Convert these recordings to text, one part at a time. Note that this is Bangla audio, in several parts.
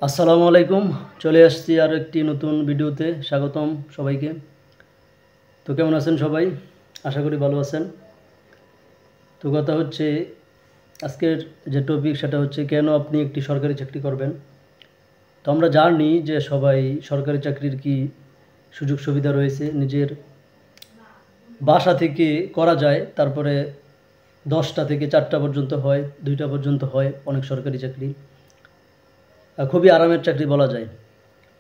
আসসালামু আলাইকুম। চলে আসছি আর একটি নতুন ভিডিওতে। স্বাগতম সবাইকে। তো কেমন আছেন সবাই? আশা করি ভালো আছেন। তো কথা হচ্ছে, আজকের যে টপিক সেটা হচ্ছে কেন আপনি একটি সরকারি চাকরি করবেন। তো আমরা জানি যে সবাই সরকারি চাকরির কি সুযোগ সুবিধা রয়েছে, নিজের বাসা থেকে করা যায়। তারপরে 10টা থেকে 4টা পর্যন্ত হয়, 2টা পর্যন্ত হয় অনেক সরকারি চাকরি। খুবই আরামের চাকরি বলা যায়।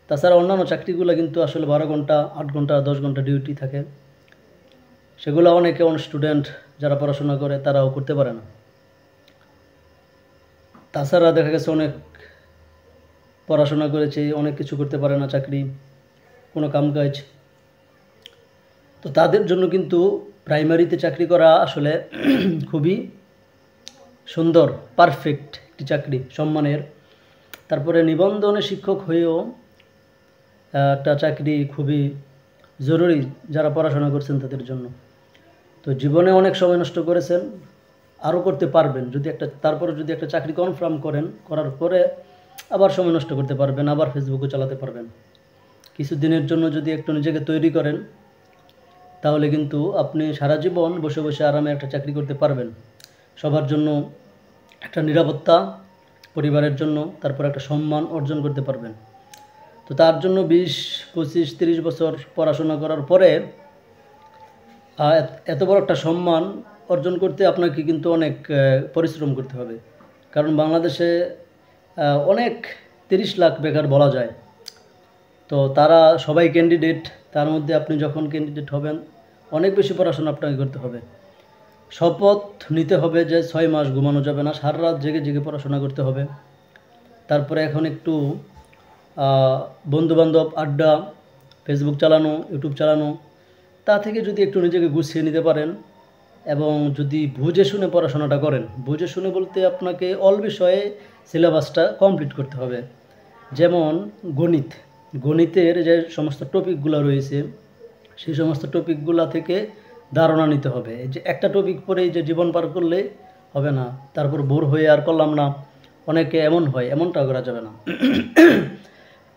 তাছাড়া অন্যান্য চাকরিগুলো কিন্তু আসলে 12 ঘন্টা, 8 ঘন্টা, 10 ঘন্টা ডিউটি থাকে। সেগুলো অনেক স্টুডেন্ট যারা পড়াশোনা করে তারাও করতে পারে না। তাছাড়া দেখা গেছে অনেক পড়াশোনা করেছে, অনেক কিছু করতে পারে না, চাকরি, কোনো কামকাজ। তো তাদের জন্য কিন্তু প্রাইমারিতে চাকরি করা আসলে খুবই সুন্দর, পারফেক্ট একটি চাকরি, সম্মানের। তারপরে নিবন্ধনে শিক্ষক হয়েও একটা চাকরি খুবই জরুরি যারা পড়াশোনা করছেন তাদের জন্য। তো জীবনে অনেক সময় নষ্ট করেছেন, আরও করতে পারবেন যদি তারপরে যদি একটা চাকরি কনফার্ম করেন, করার পরে আবার সময় নষ্ট করতে পারবেন, আবার ফেসবুকও চালাতে পারবেন। কিছু দিনের জন্য যদি একটু নিজেকে তৈরি করেন, তাহলে কিন্তু আপনি সারা জীবন বসে বসে আরামে একটা চাকরি করতে পারবেন। সবার জন্য একটা নিরাপত্তা, পরিবারের জন্য, তারপর একটা সম্মান অর্জন করতে পারবেন। তো তার জন্য 20, 25, 30 বছর পড়াশোনা করার পরে এত বড় একটা সম্মান অর্জন করতে আপনাকে কিন্তু অনেক পরিশ্রম করতে হবে। কারণ বাংলাদেশে অনেক 30 লাখ বেকার বলা যায়। তো তারা সবাই ক্যান্ডিডেট, তার মধ্যে আপনি যখন ক্যান্ডিডেট হবেন অনেক বেশি পড়াশোনা আপনাকে করতে হবে। শপথ নিতে হবে যে 6 মাস ঘুমানো যাবে না, সারা রাত জেগে জেগে পড়াশোনা করতে হবে। তারপরে এখন একটু বন্ধুবান্ধব আড্ডা, ফেসবুক চালানো, ইউটিউব চালানো, তা থেকে যদি একটু নিজেকে গুছিয়ে নিতে পারেন এবং যদি বুঝে শুনে পড়াশোনাটা করেন। বুঝে শুনে বলতে আপনাকে অল বিষয়ে সিলেবাসটা কমপ্লিট করতে হবে। যেমন গণিতের যে সমস্ত টপিকগুলো রয়েছে, সেই সমস্ত টপিকগুলো থেকে ধারণা নিতে হবে। যে একটা টপিক পড়েই যে জীবন পার করলে হবে না, তারপর বোর হয়ে আর করলাম না, অনেকে এমন হয়, এমনটা করা যাবে না।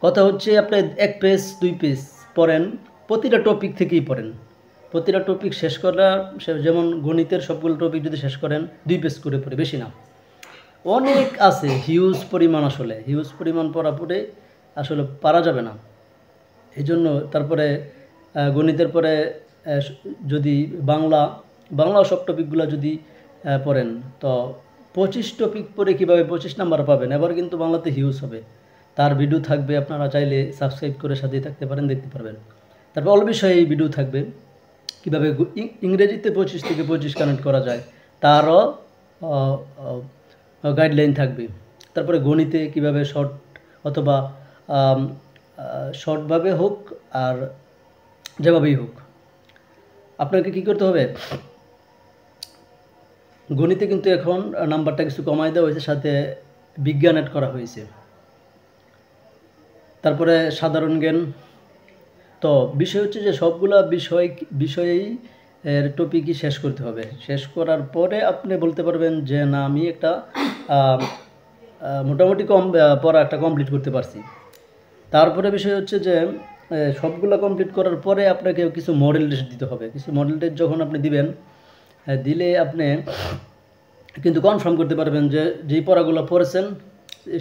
কথা হচ্ছে আপনি 1 পেজ 2 পেজ পড়েন, প্রতিটা টপিক থেকেই পড়েন। প্রতিটা টপিক শেষ করা, যেমন গণিতের সবগুলো টপিক যদি শেষ করেন 2 পেজ করে পড়ে, বেশি না। অনেক আছে, হিউজ পরিমাণ, আসলে হিউজ পরিমাণ পড়া পড়ে আসলে পারা যাবে না। এই জন্য তারপরে গণিতের পরে যদি বাংলা সব টপিকগুলো যদি পড়েন, তো 25 টপিক পড়ে কীভাবে 25 নাম্বার পাবেন, এবার কিন্তু বাংলাতে হিউজ হবে। তার ভিডিও থাকবে, আপনারা চাইলে সাবস্ক্রাইব করে সাথেই থাকতে পারেন, দেখতে পারবেন। তারপর অল বিষয়ে এই ভিডিও থাকবে, কীভাবে ইংরেজিতে 25 থেকে 25 কানেক্ট করা যায় তারও গাইডলাইন থাকবে। তারপরে গণিতে কীভাবে শর্ট অথবা শর্টভাবে হোক আর যেভাবেই হোক আপনাকে কী করতে হবে। গণিতে কিন্তু এখন নাম্বারটা কিছু কমাই দেওয়া হয়েছে, সাথে বিজ্ঞান অ্যাড করা হয়েছে। তারপরে সাধারণ জ্ঞান। তো বিষয় হচ্ছে যে সবগুলা বিষয়েই টপিকই শেষ করতে হবে। শেষ করার পরে আপনি বলতে পারবেন যে না, আমি একটা মোটামুটি পড়া একটা কমপ্লিট করতে পারছি। তারপরে বিষয় হচ্ছে যে সবগুলো কমপ্লিট করার পরে আপনাকে কিছু মডেল টেস্ট দিতে হবে। কিছু মডেল টেস্ট যখন আপনি দিবেন, দিলে আপনি কিন্তু কনফার্ম করতে পারবেন যে যেই পড়াগুলো পড়েছেন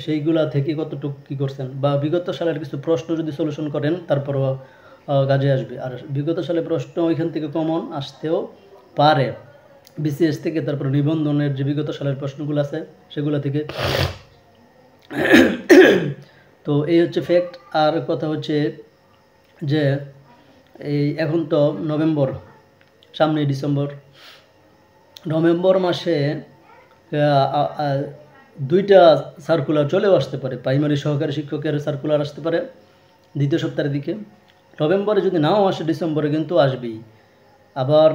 সেইগুলা থেকে কতটুকু কী করছেন, বা বিগত সালের কিছু প্রশ্ন যদি সলিউশন করেন তারপরও কাজে আসবে। আর বিগত সালের প্রশ্ন ওইখান থেকে কমন আসতেও পারে, বিসিএস থেকে। তারপর নিবন্ধনের যে বিগত সালের প্রশ্নগুলো আছে সেগুলো থেকে। তো এই হচ্ছে ফ্যাক্ট। আর কথা হচ্ছে যে এই এখন তো নভেম্বর, সামনে ডিসেম্বর, নভেম্বর মাসে 2টা সার্কুলার চলেও আসতে পারে। প্রাইমারি সহকারী শিক্ষকের সার্কুলার আসতে পারে 2য় সপ্তাহের দিকে। নভেম্বরে যদি নাও আসে, ডিসেম্বরে কিন্তু আসবেই। আবার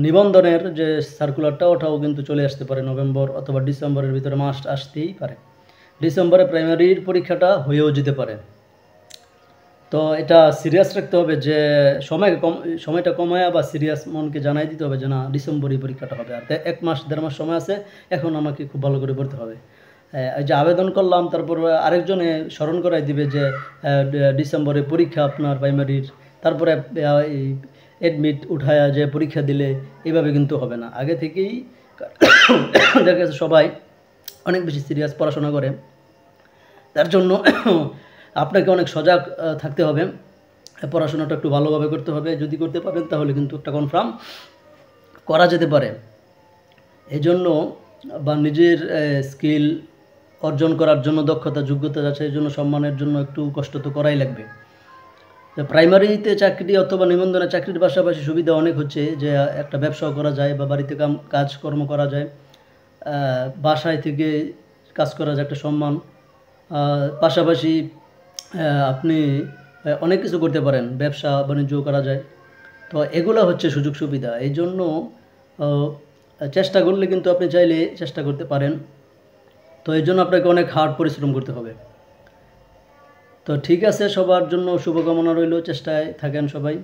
নিবন্ধনের যে সার্কুলারটা, ওটাও কিন্তু চলে আসতে পারে নভেম্বর অথবা ডিসেম্বরের ভিতরে, মাস আসতেই পারে। ডিসেম্বরে প্রাইমারির পরীক্ষাটা হয়েও যেতে পারে। তো এটা সিরিয়াস রাখতে হবে যে সময়টা কমায় বা সিরিয়াস মনকে জানাই দিতে হবে যে না, ডিসেম্বরেই পরীক্ষাটা হবে। আর 1 মাস 1.5 মাস সময় আছে, এখন আমাকে খুব ভালো করে পড়তে হবে। এই যে আবেদন করলাম, তারপর আরেকজনে স্মরণ করাই দিবে যে ডিসেম্বরে পরীক্ষা আপনার প্রাইমারির, তারপরে এই অ্যাডমিট উঠায়া যে পরীক্ষা দিলে, এভাবে কিন্তু হবে না। আগে থেকেই দেখা গেছে সবাই অনেক বেশি সিরিয়াস পড়াশোনা করে, তার জন্য আপনাকে অনেক সজাগ থাকতে হবে, পড়াশোনাটা একটু ভালোভাবে করতে হবে। যদি করতে পারেন তাহলে কিন্তু একটা কনফার্ম করা যেতে পারে। এই জন্য বা নিজের স্কিল অর্জন করার জন্য, দক্ষতা যোগ্যতা যাচাইয়ের জন্য, সম্মানের জন্য একটু কষ্ট তো করাই লাগবে। প্রাইমারিতে চাকরি অথবা নিবন্ধনের চাকরির পাশাপাশি সুবিধা অনেক হচ্ছে, যে একটা ব্যবসাও করা যায় বা বাড়িতে কাজকর্ম করা যায়, বাসায় থেকে কাজ করা যায়, একটা সম্মান। পাশাপাশি আপনি অনেক কিছু করতে পারেন, ব্যবসা বাণিজ্য করা যায়। তো এগুলো হচ্ছে সুযোগ সুবিধা। এই জন্য চেষ্টা করলে কিন্তু আপনি চাইলে চেষ্টা করতে পারেন। তো এই জন্য আপনাকে অনেক হার্ড পরিশ্রম করতে হবে। তো ঠিক আছে, সবার জন্য শুভকামনা রইল, চেষ্টায় থাকেন সবাই।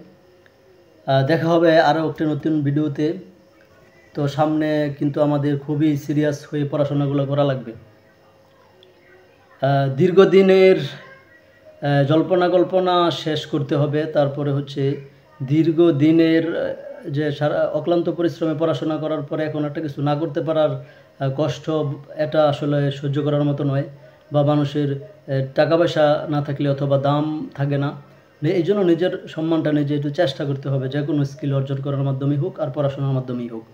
দেখা হবে আরও একটা নতুন ভিডিওতে। তো সামনে কিন্তু আমাদের খুবই সিরিয়াস হয়ে পড়াশোনাগুলো করা লাগবে। দীর্ঘদিনের জল্পনা কল্পনা শেষ করতে হবে, তারপরে হচ্ছে দীর্ঘদিনের যে সারা অক্লান্ত পরিশ্রমে পড়াশোনা করার পরে এখন একটা কিছু না করতে পারার কষ্ট, এটা আসলে সহ্য করার মতো নয়। বা মানুষের টাকা পয়সা না থাকলে অথবা দাম থাকে না, এই জন্য নিজের সম্মানটা নিজে একটু চেষ্টা করতে হবে, যে কোনো স্কিল অর্জন করার মাধ্যমেই হোক আর পড়াশোনার মাধ্যমেই হোক।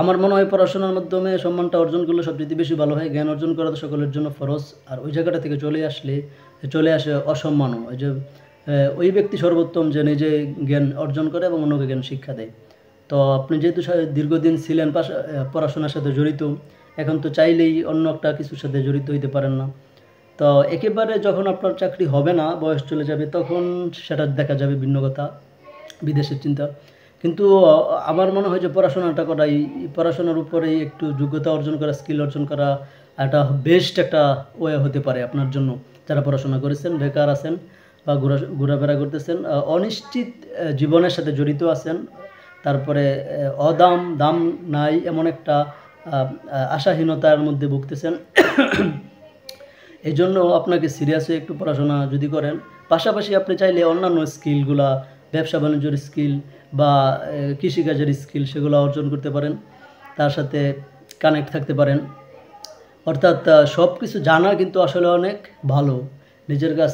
আমার মনে হয় পড়াশোনার মাধ্যমে সম্মানটা অর্জন করলে সবচেয়ে বেশি ভালো হয়। জ্ঞান অর্জন করা তো সকলের জন্য ফরজ, আর ওই জায়গাটা থেকে চলে আসে অসম্মানও। ওই যে ওই ব্যক্তি সর্বোত্তম যে নিজে জ্ঞান অর্জন করে এবং অন্যকে জ্ঞান শিক্ষা দেয়। তো আপনি যেহেতু দীর্ঘদিন ছিলেন পড়াশোনার সাথে জড়িত, এখন তো চাইলেই অন্য একটা কিছুর সাথে জড়িত হইতে পারেন না। তো একেবারে যখন আপনার চাকরি হবে না, বয়স চলে যাবে, তখন সেটা দেখা যাবে ভিন্ন কথা, বিদেশের চিন্তা। কিন্তু আমার মনে হয় যে পড়াশোনাটা করাই, পড়াশোনার উপরেই একটু যোগ্যতা অর্জন করা, স্কিল অর্জন করা একটা বেস্ট একটা ওয়ে হতে পারে আপনার জন্য। যারা পড়াশোনা করেছেন, বেকার আছেন বা ঘোরাফেরা করতেছেন, অনিশ্চিত জীবনের সাথে জড়িত আছেন, তারপরে দাম নাই এমন একটা আশাহীনতার মধ্যে ভুগতেছেন, এই জন্য আপনাকে সিরিয়াস হয়ে একটু পড়াশোনা যদি করেন, পাশাপাশি আপনি চাইলে অন্যান্য স্কিলগুলা, ব্যবসা বাণিজ্যের স্কিল বা কৃষিকাজের স্কিল, সেগুলো অর্জন করতে পারেন, তার সাথে কানেক্ট থাকতে পারেন। অর্থাৎ সব কিছু জানা কিন্তু আসলে অনেক ভালো। নিজের কাছ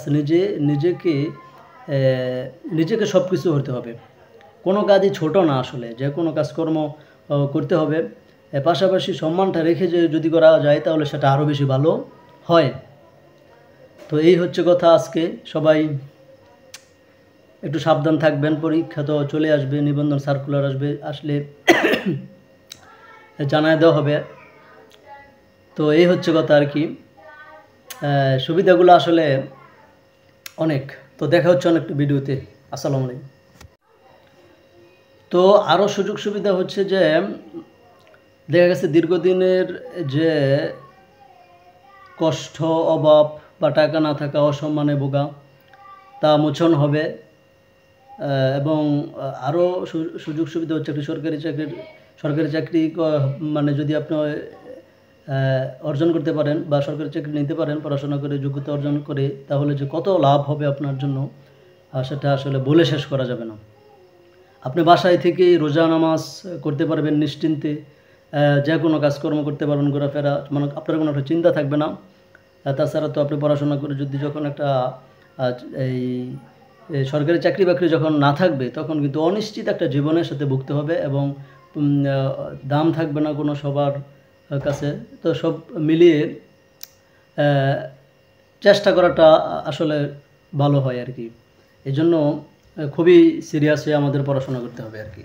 নিজেকে সব কিছু হতে হবে, কোনো কাজই ছোট না আসলে, যে কোনো কাজকর্ম করতে হবে। পাশাপাশি সম্মানটা রেখে যদি করা যায় তাহলে সেটা আরও বেশি ভালো হয়। তো এই হচ্ছে কথা আজকে। সবাই একটু সাবধান থাকবেন, পরীক্ষা তো চলে আসবে, নিবন্ধন সার্কুলার আসলে জানায় দেওয়া হবে। তো এই হচ্ছে কথা আর কি, সুবিধাগুলো আসলে অনেক। তো দেখা হচ্ছে অনেক ভিডিওতে। আসসালামু আলাইকুম। তো আরও সুযোগ সুবিধা হচ্ছে যে দেখা গেছে দীর্ঘদিনের যে কষ্ট, অভাব বা টাকা না থাকা, অসম্মানে ভোগা, তা মোচন হবে। এবং আরও সুযোগ সুবিধা হচ্ছে একটি সরকারি চাকরি মানে যদি আপনি অর্জন করতে পারেন বা সরকারি চাকরি নিতে পারেন পড়াশোনা করে, যোগ্যতা অর্জন করে, তাহলে যে কত লাভ হবে আপনার জন্য সেটা আসলে বলে শেষ করা যাবে না। আপনি বাসায় থেকেই রোজা নামাজ করতে পারবেন নিশ্চিন্তে, যে কোনো কাজকর্ম করতে পারবেন, ঘোরাফেরা, মানে আপনার কোনো একটা চিন্তা থাকবে না। তাছাড়া তো আপনি পড়াশোনা করে যদি যখন একটা এই সরকারি চাকরি বাকরি যখন না থাকবে, তখন কিন্তু অনিশ্চিত একটা জীবনের সাথে ভুগতে হবে এবং দাম থাকবে না কোনো সবার কাছে। তো সব মিলিয়ে চেষ্টা করাটা আসলে ভালো হয় আর কি। এই জন্য খুবই সিরিয়াস হয়ে আমাদের পড়াশোনা করতে হবে আর কি।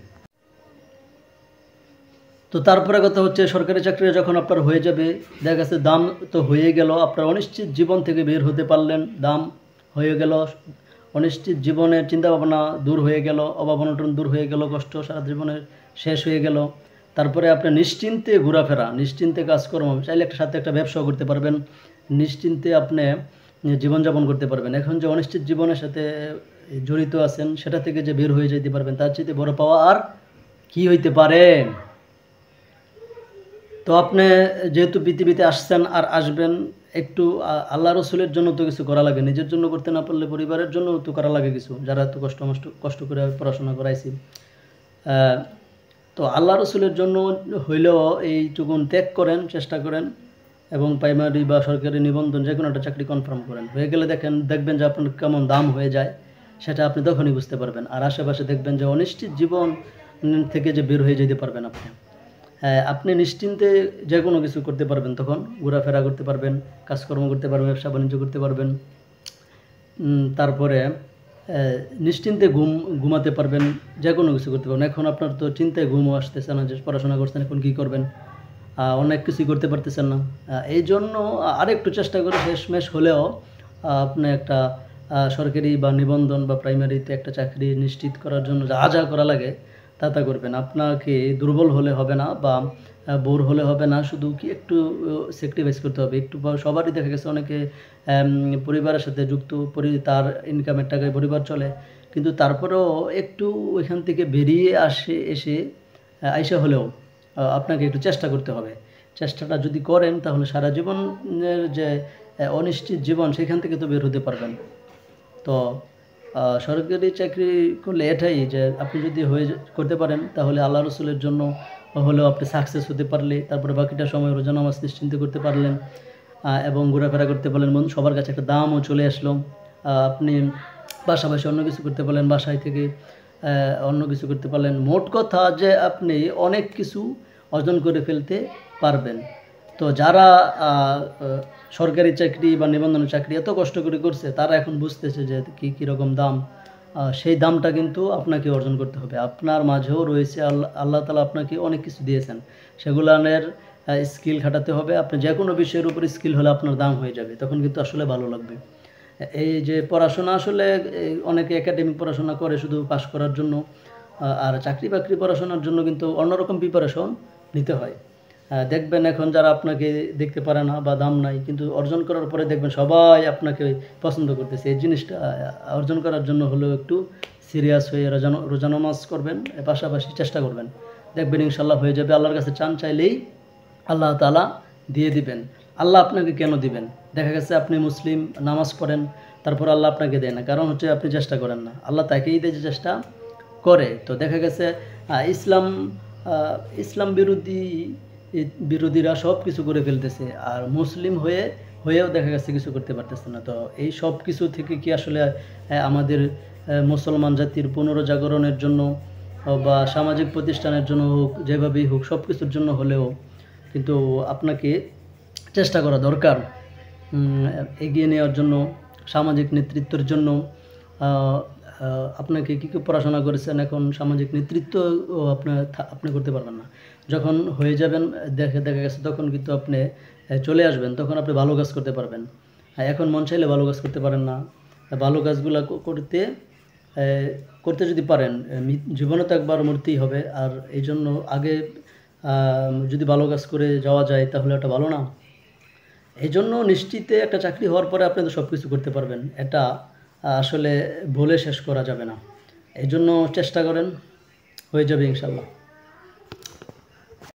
তো তারপরে কথা হচ্ছে সরকারি চাকরি যখন আপনার হয়ে যাবে, দেখা গেছে দাম তো হয়ে গেল, আপনার অনিশ্চিত জীবন থেকে বের হতে পারলেন, দাম হয়ে গেল, অনিশ্চিত জীবনের চিন্তাভাবনা দূর হয়ে গেল, অভাব অনটন দূর হয়ে গেল, কষ্ট সারা জীবনের শেষ হয়ে গেল। তারপরে আপনি নিশ্চিন্তে ঘোরাফেরা, নিশ্চিন্তে কাজকর্ম, চাইলে একটা সাথে একটা ব্যবসাও করতে পারবেন, নিশ্চিন্তে আপনি জীবনযাপন করতে পারবেন। এখন যে অনিশ্চিত জীবনের সাথে জড়িত আছেন, সেটা থেকে যে বের হয়ে যেতে পারবেন, তার চেয়ে বড় পাওয়া আর কি হইতে পারে। তো আপনি যেহেতু পৃথিবীতে আসছেন আর আসবেন, একটু আল্লাহ রসুলের জন্য তো কিছু করা লাগে, নিজের জন্য করতে না পারলে পরিবারের জন্য তো করা লাগে কিছু, যারা এত কষ্ট করে পড়াশোনা করাইছি। তো আল্লাহ রসুলের জন্য হইলেও এইটুকুন ত্যাগ করেন, চেষ্টা করেন, এবং প্রাইমারি বা সরকারি নিবন্ধন যে কোনো একটা চাকরি কনফার্ম করেন। হয়ে গেলে দেখবেন যে আপনার কেমন দাম হয়ে যায়, সেটা আপনি তখনই বুঝতে পারবেন। আর আশেপাশে দেখবেন যে অনিশ্চিত জীবন থেকে যে বের হয়ে যেতে পারবেন আপনি। আপনি নিশ্চিন্তে যে কোনো কিছু করতে পারবেন, তখন ঘোরাফেরা করতে পারবেন, কাজকর্ম করতে পারবেন, ব্যবসা বাণিজ্য করতে পারবেন। তারপরে নিশ্চিন্তে ঘুমাতে পারবেন, যে কোনো কিছু করতে পারবেন। এখন আপনার তো চিন্তায় ঘুমও আসতেছে না যে পড়াশোনা করছেন, এখন কী করবেন, অনেক কিছুই করতে পারতেছেন না। এই জন্য আরেকটু চেষ্টা করে শেষমেশ হলেও আপনি একটা সরকারি বা নিবন্ধন বা প্রাইমারিতে একটা চাকরি নিশ্চিত করার জন্য যা করা লাগে তা করবেন। আপনাকে দুর্বল হলে হবে না, বা বোর হলে হবে না, শুধু কি একটু স্যাক্রিফাইস করতে হবে একটু। সবারই দেখা গেছে অনেকে পরিবারের সাথে যুক্ত, তার ইনকামের টাকায় পরিবার চলে, কিন্তু তারপরেও একটু ওইখান থেকে বেরিয়ে এসে আইসা হলেও আপনাকে একটু চেষ্টা করতে হবে। চেষ্টাটা যদি করেন তাহলে সারা জীবনের যে অনিশ্চিত জীবন, সেখান থেকে তো বের হতে পারবেন। তো সরকারি চাকরি করলে এটাই যে আপনি যদি করতে পারেন, তাহলে আল্লাহ রসুলের জন্য হলেও আপনি সাকসেস হতে পারলে, তারপরে বাকিটা সময় রোজা নামাজ নিশ্চিন্তে করতে পারলেন, এবং ঘোরাফেরা করতে পারলেন, সবার কাছে একটা দামও চলে আসলো। আপনি পাশাপাশি অন্য কিছু করতে পারলেন, বাসায় থেকে অন্য কিছু করতে পারলেন। মোট কথা যে আপনি অনেক কিছু অর্জন করে ফেলতে পারবেন। তো যারা সরকারি চাকরি বা নিবন্ধনের চাকরি এত কষ্ট করে করছে, তারা এখন বুঝতেছে যে কীরকম দাম। সেই দামটা কিন্তু আপনাকে অর্জন করতে হবে। আপনার মাঝেও রয়েছে আল্লাহ তাআলা আপনাকে অনেক কিছু দিয়েছেন, সেগুলানের স্কিল খাটাতে হবে। আপনি যে কোনো বিষয়ের উপর স্কিল হলে আপনার দাম হয়ে যাবে, তখন কিন্তু আসলে ভালো লাগবে। এই যে পড়াশোনা, আসলে অনেকে একাডেমিক পড়াশোনা করে শুধু পাস করার জন্য, আর চাকরি বাকরি পড়াশোনার জন্য কিন্তু অন্যরকম প্রিপারেশন নিতে হয়। দেখবেন এখন যারা আপনাকে দেখতে পারে না বা দাম নাই, কিন্তু অর্জন করার পরে দেখবেন সবাই আপনাকে পছন্দ করতেছে। এই জিনিসটা অর্জন করার জন্য হলেও একটু সিরিয়াস হয়ে রোজা নামাজ করবেন, পাশাপাশি চেষ্টা করবেন, দেখবেন ইনশাল্লাহ হয়ে যাবে। আল্লাহর কাছে চাইলেই আল্লাহ তাআলা দিয়ে দিবেন। আল্লাহ আপনাকে কেন দিবেন? দেখা গেছে আপনি মুসলিম, নামাজ পড়েন, তারপর আল্লাহ আপনাকে দেয় না, কারণ হচ্ছে আপনি চেষ্টা করেন না। আল্লাহ তাকেই দেয় যে চেষ্টা করে। তো দেখা গেছে ইসলাম বিরোধীরা সব কিছু করে ফেলতেছে, আর মুসলিম হয়েও দেখা গেছে কিছু করতে পারতেছে না। তো এই সব কিছু থেকে কি আসলে আমাদের মুসলমান জাতির পুনরজাগরণের জন্য বা সামাজিক প্রতিষ্ঠানের জন্য হোক, যেভাবেই হোক, সব কিছুর জন্য হলেও কিন্তু আপনাকে চেষ্টা করা দরকার এগিয়ে নেওয়ার জন্য, সামাজিক নেতৃত্বের জন্য। আপনাকে কী পড়াশোনা করেছেন, এখন সামাজিক নেতৃত্ব আপনি করতে পারবেন না। যখন হয়ে যাবেন, দেখা গেছে তখন কিন্তু আপনি চলে আসবেন, তখন আপনি ভালো কাজ করতে পারবেন। এখন মন চাইলে ভালো কাজ করতে পারেন না। ভালো কাজগুলো করতে যদি পারেন, জীবনে তো একবার মরতেই হবে। আর এই জন্য আগে যদি ভালো কাজ করে যাওয়া যায়, তাহলে একটা ভালো না। এই জন্য নিশ্চিতে একটা চাকরি হওয়ার পরে আপনি তো সব কিছু করতে পারবেন, এটা আসলে বলে শেষ করা যাবে না। এই জন্য চেষ্টা করেন, হয়ে যাবে ইনশাল্লাহ।